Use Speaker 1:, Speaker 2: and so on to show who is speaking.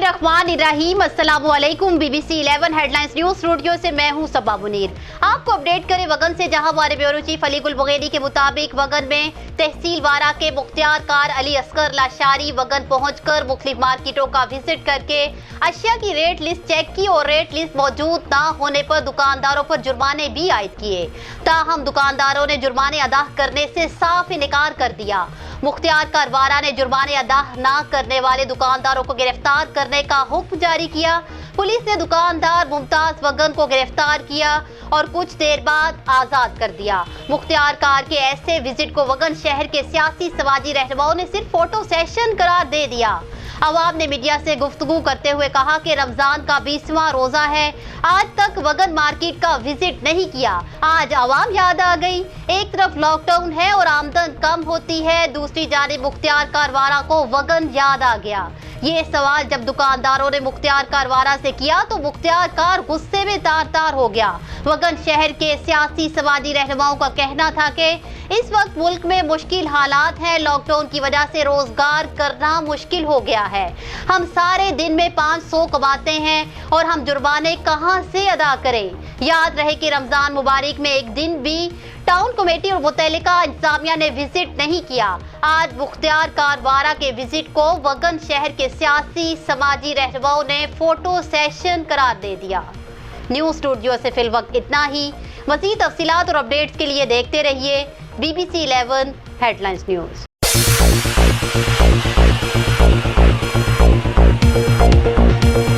Speaker 1: बिस्मिल्लाहिर्रहमानिर्रहीम। अस्सलामु अलैकुम। BBC 11 हेडलाइंस न्यूज स्टूडियो से मैं हूं सबा मुनीर। आपको अपडेट करें वगन से, जहां हमारे ब्यूरो चीफ अली गुल बघेली के मुताबिक वगन में तहसील वारा के मुख्तियार कार अली असगर लाशारी वगन पहुंचकर मुख्तलिफ मार्केटों का विजिट करके अशिया की रेट लिस्ट चेक की और रेट लिस्ट मौजूद ना होने पर दुकानदारों पर जुर्माने भी आयद किए। ताहम दुकानदारों ने जुर्माने अदा करने से साफ इनकार कर दिया। मुख्तियार कार वारा ने जुर्माने अदा न करने वाले दुकानदारों को गिरफ्तार करने का हुक्म जारी किया। पुलिस ने दुकानदार मुमताज वगन को गिरफ्तार किया और कुछ देर बाद आजाद कर दिया। मुख्तियार कार के ऐसे विजिट को वगन शहर के सियासी समाजी रहनुमाओं ने सिर्फ फोटो सेशन करार दे दिया। अवाम ने मीडिया से गुफ्तगू करते हुए कहा कि रमजान का 20वां रोजा है, आज तक वगन मार्केट का विजिट नहीं किया। आज अवाम याद आ गई। एक तरफ लॉकडाउन है और आमदन कम होती है, दूसरी जानिब मुख्तियार कार वारा को वगन याद आ गया। ये सवाल जब दुकानदारों ने मुख्तियार कार वारा से किया तो मुख्तियार कार गुस्से में तार तार हो गया। वगन शहर के सियासी समाजी रहनुमाओं का कहना था कि इस वक्त मुल्क में मुश्किल हालात हैं, लॉकडाउन की वजह से रोजगार करना मुश्किल हो गया है। हम सारे दिन में 500 कमाते हैं और हम जुर्माने कहां से अदा करें। याद रहे कि रमजान मुबारक में एक दिन भी टाउन कमेटी और मुतल्लिका इंतजामिया ने विजिट नहीं किया। आज मुख्तियार कार वारा के विजिट को वगन शहर के सियासी समाजी रहनुमाओं ने फोटो सेशन करार दे दिया। न्यूज स्टूडियो से फिल वक्त इतना ही। मज़ीद तफसीलात और अपडेट्स के लिए देखते रहिए BBC 11 हेडलाइंस न्यूज।